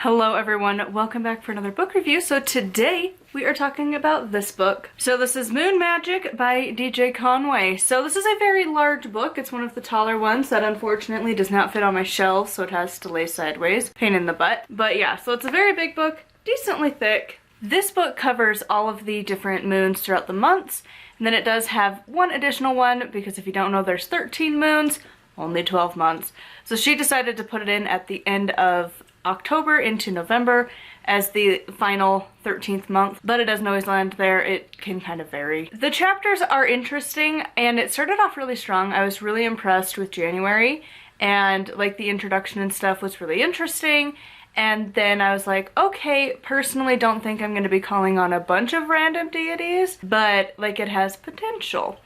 Hello everyone, welcome back for another book review. So today we are talking about this book. So this is Moon Magic by DJ Conway. So this is a very large book. It's one of the taller ones that unfortunately does not fit on my shelves, so it has to lay sideways. Pain in the butt. But yeah, so it's a very big book, decently thick. This book covers all of the different moons throughout the months, and then it does have one additional one because if you don't know, there's 13 moons, only 12 months. So she decided to put it in at the end of October into November as the final 13th month, but it doesn't always land there. It can kind of vary. The chapters are interesting and it started off really strong. I was really impressed with January and like the introduction and stuff was really interesting. And then I was like, okay, personally don't think I'm going to be calling on a bunch of random deities, but like it has potential.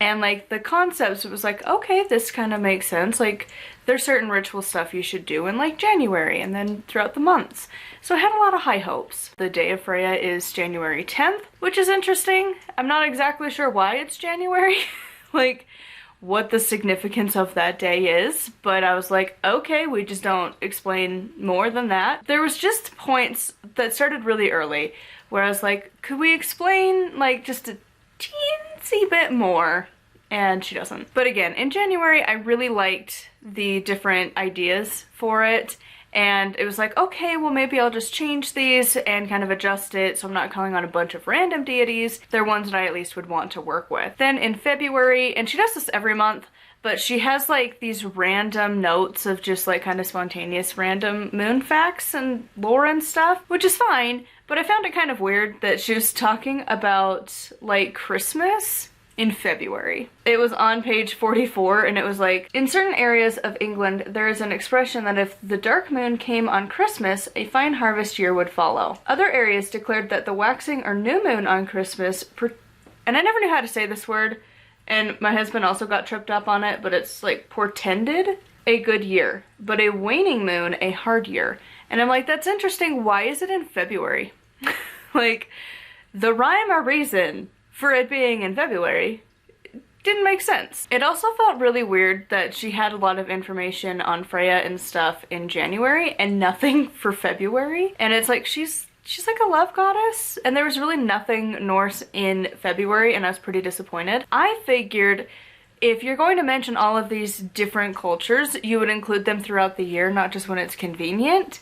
And like the concepts, it was like, okay, this kind of makes sense. Like there's certain ritual stuff you should do in like January and then throughout the months. So I had a lot of high hopes. The day of Freya is January 10th, which is interesting. I'm not exactly sure why it's January, like what the significance of that day is, but I was like, okay, we just don't explain more than that. There was just points that started really early where I was like, could we explain like just a teensy bit more? And she doesn't. But again, in January, I really liked the different ideas for it. And it was like, okay, well maybe I'll just change these and kind of adjust it so I'm not calling on a bunch of random deities. They're ones that I at least would want to work with. Then in February, and she does this every month, but she has like these random notes of just like kind of spontaneous random moon facts and lore and stuff, which is fine. But I found it kind of weird that she was talking about like Christmas in February. It was on page 44 and it was like, in certain areas of England there is an expression that if the dark moon came on Christmas, a fine harvest year would follow. Other areas declared that the waxing or new moon on Christmas, and I never knew how to say this word, and my husband also got tripped up on it, but it's like portended a good year, but a waning moon a hard year. And I'm like, that's interesting, why is it in February? Like, the rhyme or reason for it being in February didn't make sense. It also felt really weird that she had a lot of information on Freya and stuff in January and nothing for February. And it's like, she's like a love goddess, and there was really nothing Norse in February, and I was pretty disappointed. I figured if you're going to mention all of these different cultures, you would include them throughout the year, not just when it's convenient.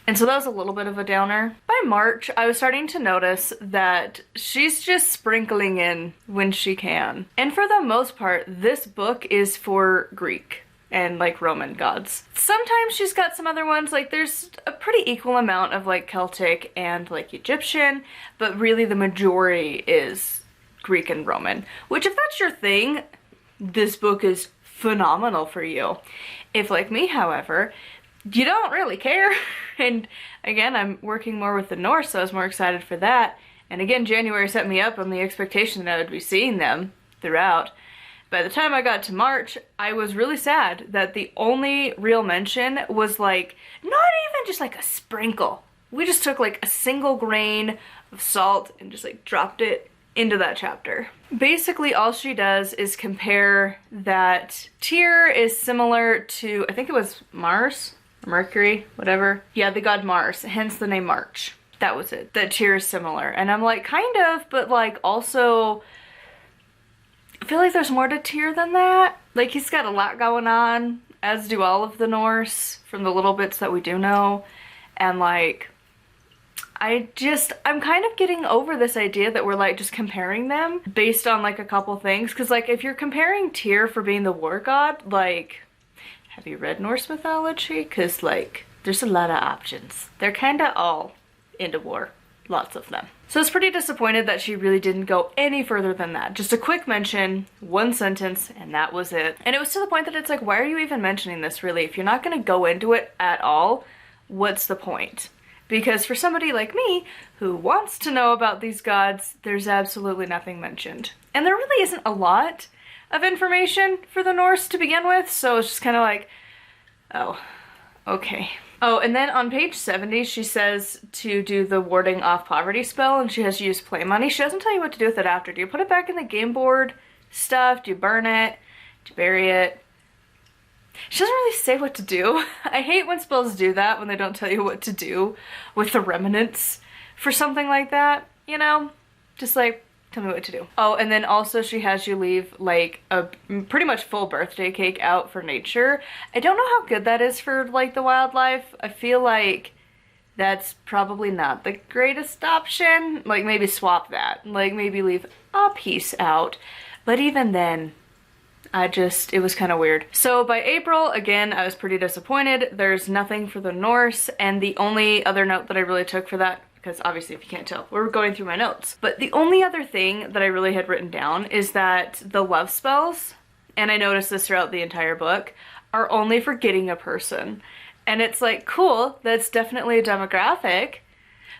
And so that was a little bit of a downer. By March, I was starting to notice that she's just sprinkling in when she can. And for the most part, this book is for Greek and like Roman gods. Sometimes she's got some other ones, like there's a pretty equal amount of like Celtic and like Egyptian, but really the majority is Greek and Roman. Which if that's your thing, this book is phenomenal for you. If like me, however, you don't really care. And again, I'm working more with the Norse, so I was more excited for that. And again, January set me up on the expectation that I would be seeing them throughout. By the time I got to March, I was really sad that the only real mention was like, not even just like a sprinkle. We just took like a single grain of salt and just like dropped it into that chapter. Basically all she does is compare that Tyr is similar to, I think it was Mars? Mercury, whatever. Yeah, the god Mars, hence the name March. That was it. That Tyr is similar. And I'm like, kind of, but like also, I feel like there's more to Tyr than that. Like he's got a lot going on, as do all of the Norse, from the little bits that we do know. And like, I'm kind of getting over this idea that we're like just comparing them based on like a couple things. Cause like if you're comparing Tyr for being the war god, like, have you read Norse mythology? Cause like, there's a lot of options. They're kinda all into war. Lots of them. So I was pretty disappointed that she really didn't go any further than that. Just a quick mention, one sentence, and that was it. And it was to the point that it's like, why are you even mentioning this really? If you're not gonna go into it at all, what's the point? Because for somebody like me, who wants to know about these gods, there's absolutely nothing mentioned. And there really isn't a lot of information for the Norse to begin with, so it's just kind of like, oh, okay. Oh, and then on page 70, she says to do the warding off poverty spell, and she has to use play money. She doesn't tell you what to do with it after. Do you put it back in the game board stuff? Do you burn it? Do you bury it? she doesn't really say what to do. I hate when spells do that, when they don't tell you what to do with the remnants for something like that, you know? Just like, tell me what to do. Oh, and then also she has you leave like a pretty much full birthday cake out for nature. I don't know how good that is for like the wildlife. I feel like that's probably not the greatest option. Like maybe swap that. Like maybe leave a piece out. But even then, it was kind of weird. So by April, again, I was pretty disappointed. There's nothing for the Norse, and the only other note that I really took for that, because obviously if you can't tell, we're going through my notes. But the only other thing that I really had written down is that the love spells, and I noticed this throughout the entire book, are only for getting a person. And it's like, cool, that's definitely a demographic,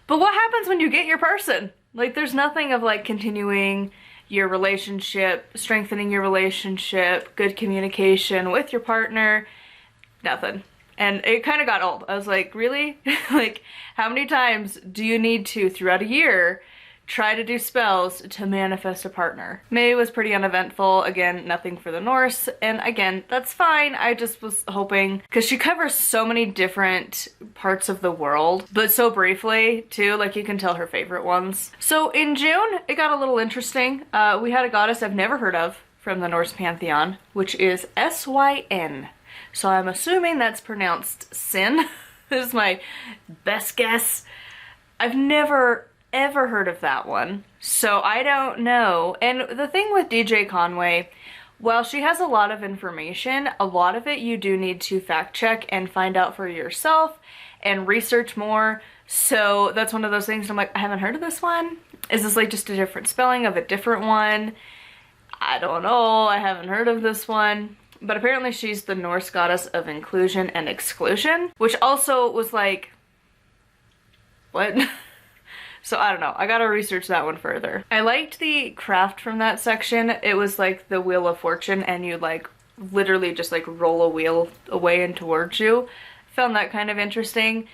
but what happens when you get your person? Like there's nothing of like continuing your relationship, strengthening your relationship, good communication with your partner, nothing. And it kind of got old. I was like, really? Like, how many times do you need to, throughout a year, try to do spells to manifest a partner? May was pretty uneventful. Again, nothing for the Norse. And again, that's fine. I just was hoping, because she covers so many different parts of the world, but so briefly too, like you can tell her favorite ones. So in June, it got a little interesting. We had a goddess I've never heard of from the Norse pantheon, which is Syn. So I'm assuming that's pronounced Sin. This is my best guess. I've never ever heard of that one, so I don't know. And the thing with DJ Conway, while she has a lot of information, a lot of it you do need to fact check and find out for yourself and research more. So that's one of those things I'm like, I haven't heard of this one. Is this like just a different spelling of a different one? I don't know, I haven't heard of this one. But apparently she's the Norse goddess of inclusion and exclusion, which also was like, what? So I don't know, I gotta research that one further. I liked the craft from that section. It was like the Wheel of Fortune, and you like literally just like roll a wheel away and towards you. Found that kind of interesting.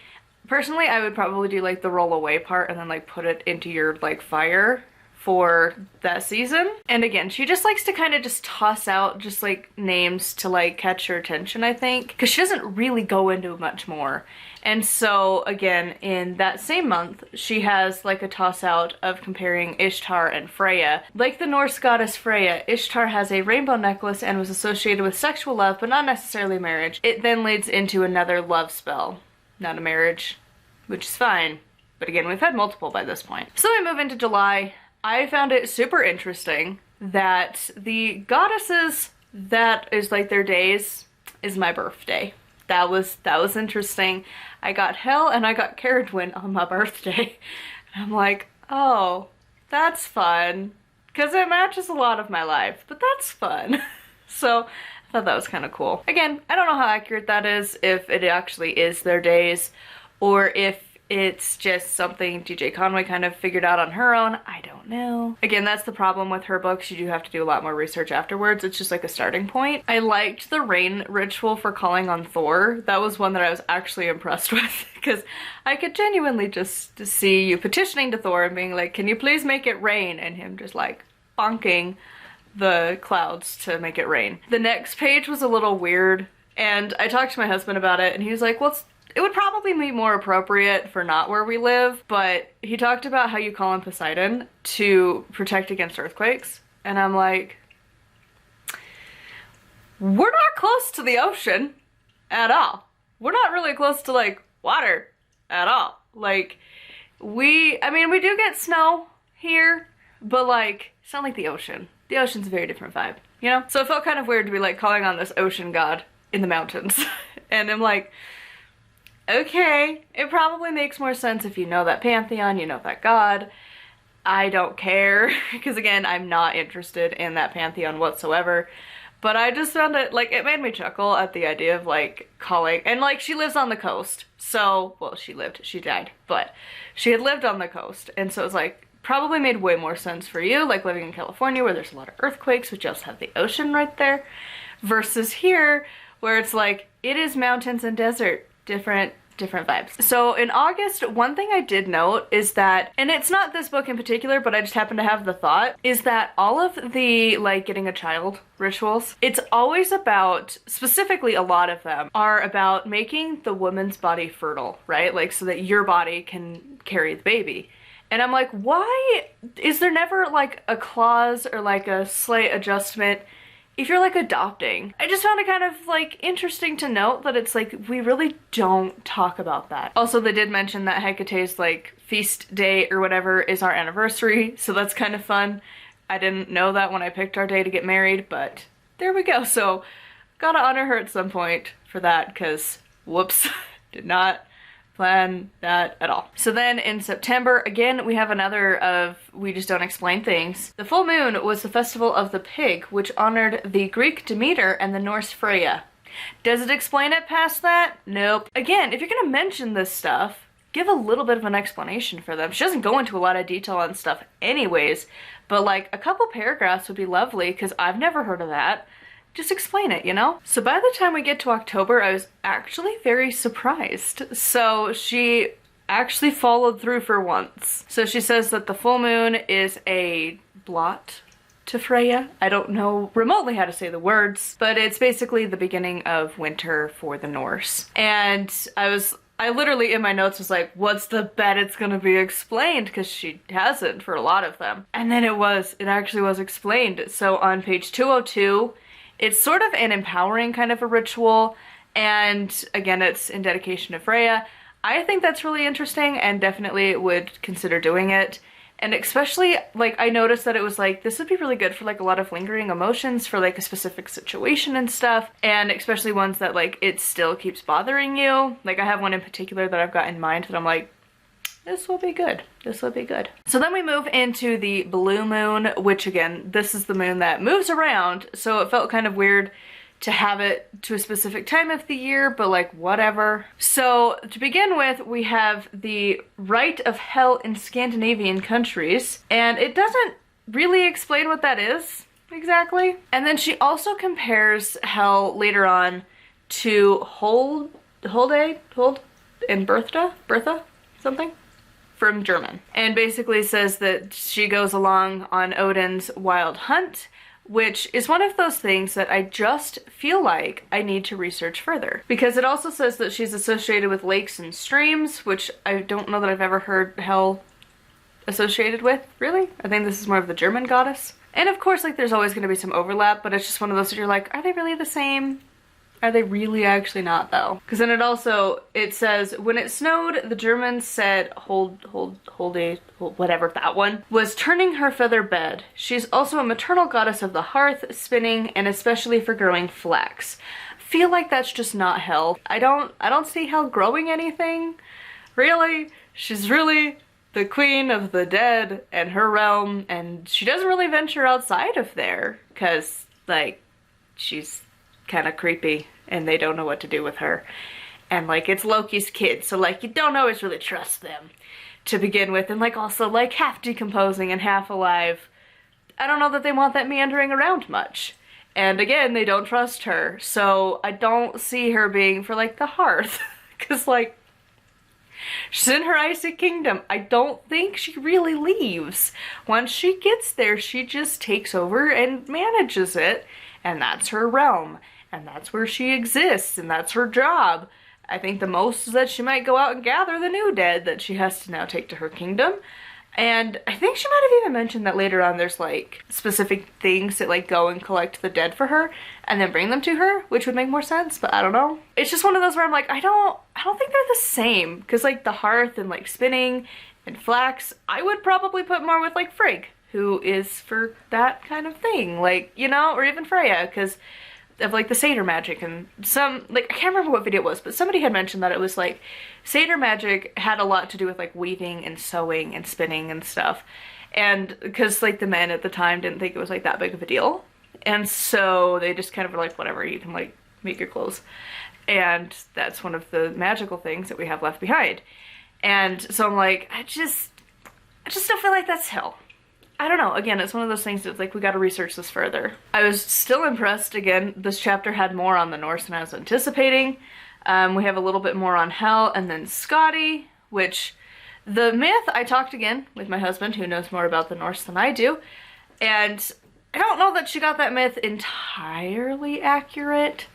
Personally, I would probably do like the roll away part and then like put it into your like fire for that season. And again, she just likes to kind of just toss out just like names to like catch your attention, I think, because she doesn't really go into much more. And so again, in that same month, she has like a toss out of comparing Ishtar and Freya. Like the Norse goddess Freya, Ishtar has a rainbow necklace and was associated with sexual love, but not necessarily marriage. It then leads into another love spell, not a marriage, which is fine. But again, we've had multiple by this point. So we move into July. I found it super interesting that the goddesses that is like their days is my birthday. That was interesting. I got Hel and I got Caradwyn on my birthday. And I'm like, oh, that's fun. Because it matches a lot of my life, but that's fun. So I thought that was kind of cool. Again, I don't know how accurate that is, if it actually is their days, or if it's just something DJ Conway kind of figured out on her own. I don't know. Again, that's the problem with her books. You do have to do a lot more research afterwards. It's just like a starting point. I liked the rain ritual for calling on Thor. That was one that I was actually impressed with, because I could genuinely just see you petitioning to Thor and being like, can you please make it rain? And him just like bonking the clouds to make it rain. The next page was a little weird, and I talked to my husband about it, and he was like, well, it would probably be more appropriate for not where we live, but he talked about how you call on Poseidon to protect against earthquakes. And I'm like, we're not close to the ocean at all. We're not really close to like water at all. Like we do get snow here, but like, it's not like the ocean. The ocean's a very different vibe, you know? So it felt kind of weird to be like calling on this ocean god in the mountains. And I'm like, okay, it probably makes more sense if you know that pantheon, you know that god. I don't care, because again, I'm not interested in that pantheon whatsoever. But I just found it, like, it made me chuckle at the idea of, like, calling, and, like, she lives on the coast. So, well, she died, but she had lived on the coast. And so it was, like, probably made way more sense for you, like, living in California where there's a lot of earthquakes, which just have the ocean right there, versus here, where it's, like, it is mountains and desert. Different different vibes. So in August, one thing I did note is that, and it's not this book in particular, but I just happened to have the thought, is that all of the like getting a child rituals, it's always about, specifically a lot of them, are about making the woman's body fertile, right? Like so that your body can carry the baby. And I'm like, why is there never like a clause or like a slight adjustment if you're like adopting? I just found it kind of like interesting to note that it's like we really don't talk about that. Also, they did mention that Hecate's like feast day or whatever is our anniversary, so that's kind of fun. I didn't know that when I picked our day to get married, but there we go. So gotta honor her at some point for that, because whoops, did not plan that at all. So then in September, again, we have another of We Just Don't Explain Things. The full moon was the festival of the pig, which honored the Greek Demeter and the Norse Freya. Does it explain it past that? Nope. Again, if you're gonna mention this stuff, give a little bit of an explanation for them. She doesn't go into a lot of detail on stuff anyways, but like a couple paragraphs would be lovely, because I've never heard of that. Just explain it, you know? So by the time we get to October, I was actually very surprised. So she actually followed through for once. So she says that the full moon is a blot to Freya. I don't know remotely how to say the words, but it's basically the beginning of winter for the Norse. And I literally in my notes was like, what's the bet it's gonna be explained? Because she hasn't for a lot of them. And then it actually was explained. So on page 202, it's sort of an empowering kind of a ritual, and again, it's in dedication to Freya. I think that's really interesting and definitely would consider doing it. And especially, like, I noticed that it was like, this would be really good for like a lot of lingering emotions for like a specific situation and stuff, and especially ones that like it still keeps bothering you. Like I have one in particular that I've got in mind that I'm like, this will be good. This will be good. So then we move into the blue moon, which again, this is the moon that moves around. So it felt kind of weird to have it to a specific time of the year, but like whatever. So to begin with, we have the rite of hell in Scandinavian countries, and it doesn't really explain what that is exactly. And then she also compares hell later on to Hold and Bertha, something? From German, and basically says that she goes along on Odin's wild hunt, which is one of those things that I just feel like I need to research further, because it also says that she's associated with lakes and streams, which I don't know that I've ever heard hell associated with, really. I think this is more of the German goddess. And of course, like, there's always going to be some overlap, but it's just one of those that you're like, are they really the same? Are they really actually not, though? Because then it says, when it snowed, the Germans said, whatever that one, was turning her feather bed. She's also a maternal goddess of the hearth, spinning, and especially for growing flax. Feel like that's just not hell. I don't see hell growing anything. Really? She's really the queen of the dead and her realm, and she doesn't really venture outside of there, because, like, she's kind of creepy and they don't know what to do with her, and like it's Loki's kid, so like you don't always really trust them to begin with, and like also like half decomposing and half alive. I don't know that they want that meandering around much, and again, they don't trust her, so I don't see her being for like the hearth because like she's in her icy kingdom. I don't think she really leaves. Once she gets there, she just takes over and manages it, and that's her realm. And that's where she exists, and that's her job. I think the most is that she might go out and gather the new dead that she has to now take to her kingdom. And I think she might have even mentioned that later on there's like specific things that like go and collect the dead for her and then bring them to her, which would make more sense, but I don't know. It's just one of those where I'm like, I don't think they're the same, because like the hearth and like spinning and flax, I would probably put more with like Frigg, who is for that kind of thing, like, you know, or even Freya, because of like the satyr magic, and some, like, I can't remember what video it was, but somebody had mentioned that it was like satyr magic had a lot to do with like weaving and sewing and spinning and stuff, and because like the men at the time didn't think it was like that big of a deal, and so they just kind of were like, whatever, you can like make your clothes, and that's one of the magical things that we have left behind. And so I'm like, I just don't feel like that's hell. I don't know, again, it's one of those things that's like, we gotta research this further. I was still impressed. Again, this chapter had more on the Norse than I was anticipating. We have a little bit more on Hell, and then Scotty, which the myth, I talked again with my husband who knows more about the Norse than I do, and I don't know that she got that myth entirely accurate,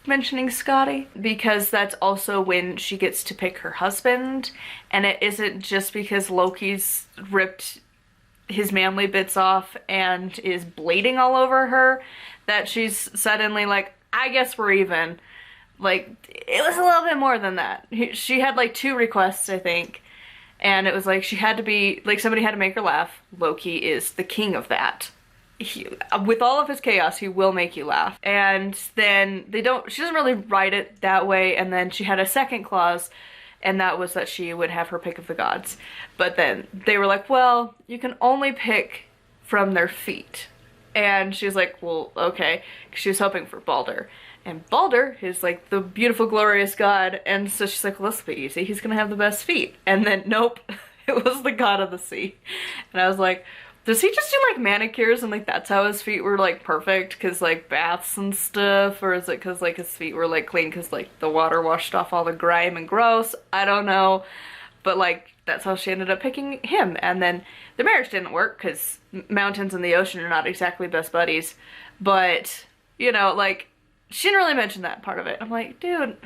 mentioning Scotty, because that's also when she gets to pick her husband, and it isn't just because Loki's ripped his manly bits off and is bleeding all over her that she's suddenly like, I guess we're even. Like, it was a little bit more than that. She had like 2 requests, I think, and it was like she had to be, like, somebody had to make her laugh. Loki is the king of that. With all of his chaos, he will make you laugh. And then she doesn't really write it that way, and then she had a second clause, and that was that she would have her pick of the gods. But then they were like, well, you can only pick from their feet. And she was like, well, okay. She was hoping for Balder. And Balder is like the beautiful, glorious god. And so she's like, well, this will be easy. He's gonna have the best feet. And then, nope, it was the god of the sea. And I was like, does he just do like manicures and like that's how his feet were like perfect? Cause like baths and stuff? Or is it cause like his feet were like clean cause like the water washed off all the grime and gross? I don't know. But like that's how she ended up picking him. And then the marriage didn't work cause mountains and the ocean are not exactly best buddies. But, you know, like she didn't really mention that part of it. I'm like, dude, it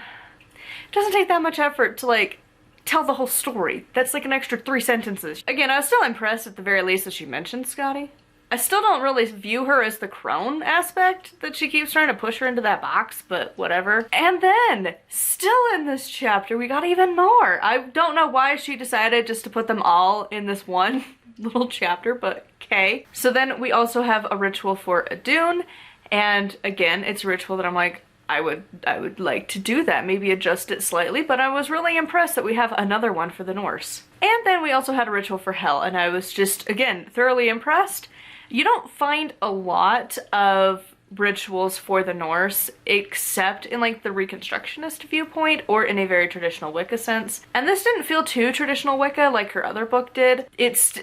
doesn't take that much effort to like tell the whole story. That's like an extra 3 sentences. Again, I was still impressed at the very least that she mentioned Scotty. I still don't really view her as the crone aspect that she keeps trying to push her into that box, but whatever. And then, still in this chapter, we got even more. I don't know why she decided just to put them all in this one little chapter, but okay. So then we also have a ritual for Adun, and again, it's a ritual that I'm like, I would like to do that, maybe adjust it slightly, but I was really impressed that we have another one for the Norse. And then we also had a ritual for Hell, and I was just, again, thoroughly impressed. You don't find a lot of rituals for the Norse, except in like the Reconstructionist viewpoint or in a very traditional Wicca sense. And this didn't feel too traditional Wicca like her other book did.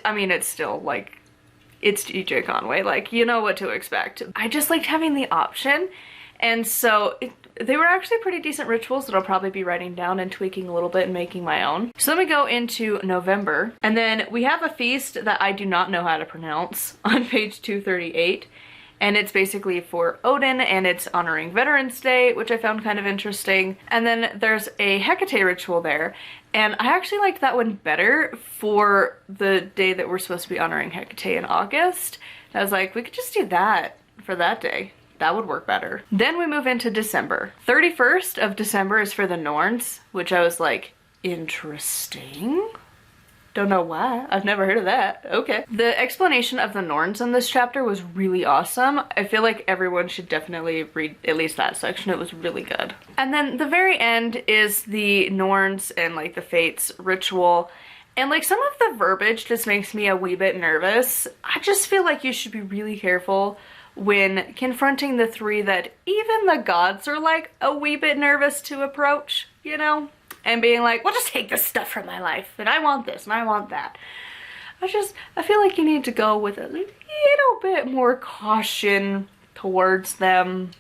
I mean, it's still like, it's DJ Conway, like, you know what to expect. I just liked having the option. And so they were actually pretty decent rituals that I'll probably be writing down and tweaking a little bit and making my own. So then we go into November, and then we have a feast that I do not know how to pronounce on page 238. And it's basically for Odin, and it's honoring Veterans Day, which I found kind of interesting. And then there's a Hecate ritual there, and I actually liked that one better for the day that we're supposed to be honoring Hecate in August. I was like, we could just do that for that day. That would work better. Then we move into December. 31st of December is for the Norns, which I was like, interesting. Don't know why. I've never heard of that. Okay. The explanation of the Norns in this chapter was really awesome. I feel like everyone should definitely read at least that section. It was really good. And then the very end is the Norns and like the Fates ritual. And like some of the verbiage just makes me a wee bit nervous. I just feel like you should be really careful when confronting the 3 that even the gods are like a wee bit nervous to approach, you know? And being like, well, just take this stuff from my life, and I want this, and I want that. I feel like you need to go with a little bit more caution towards them,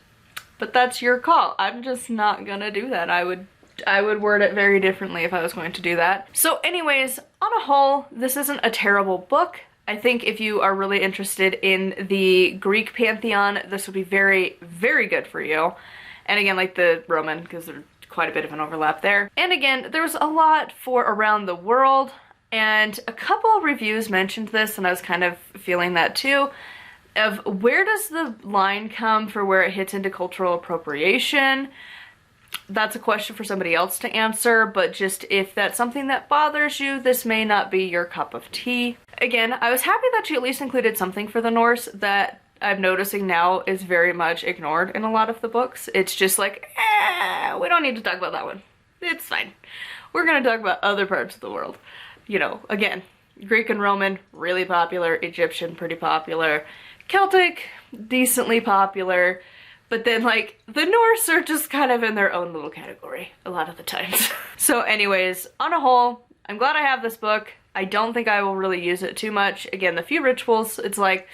but that's your call. I'm just not gonna do that. I would word it very differently if I was going to do that. So anyways, on a whole, this isn't a terrible book. I think if you are really interested in the Greek pantheon, this would be very, very good for you. And again, like the Roman, because there's quite a bit of an overlap there. And again, there was a lot for around the world, and a couple of reviews mentioned this, and I was kind of feeling that too, of where does the line come for where it hits into cultural appropriation? That's a question for somebody else to answer, but just if that's something that bothers you, this may not be your cup of tea. Again, I was happy that she at least included something for the Norse that I'm noticing now is very much ignored in a lot of the books. It's just like, we don't need to talk about that one. It's fine. We're gonna talk about other parts of the world. You know, again, Greek and Roman, really popular. Egyptian, pretty popular. Celtic, decently popular. But then, like, the Norse are just kind of in their own little category a lot of the times. So anyways, on a whole, I'm glad I have this book. I don't think I will really use it too much. Again, the few rituals, it's like,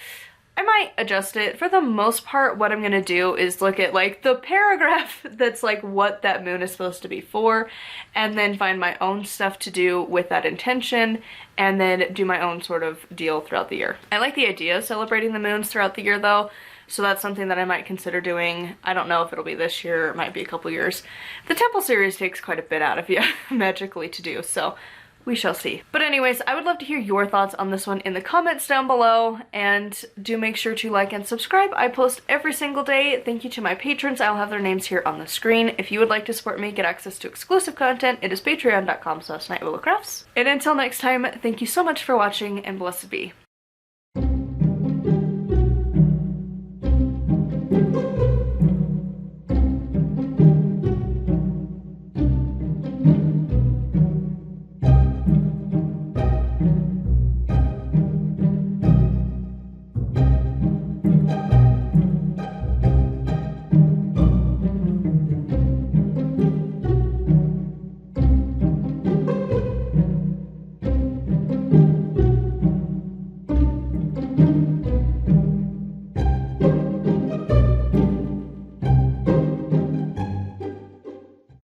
I might adjust it. For the most part, what I'm gonna do is look at like the paragraph that's like what that moon is supposed to be for, and then find my own stuff to do with that intention, and then do my own sort of deal throughout the year. I like the idea of celebrating the moons throughout the year though, so that's something that I might consider doing. I don't know if it'll be this year, it might be a couple years. The temple series takes quite a bit out of you magically to do, so we shall see. But anyways, I would love to hear your thoughts on this one in the comments down below, and do make sure to like and subscribe. I post every single day. Thank you to my patrons. I'll have their names here on the screen. If you would like to support me, get access to exclusive content, it is patreon.com/nightwillowcrafts. And until next time, thank you so much for watching, and blessed be.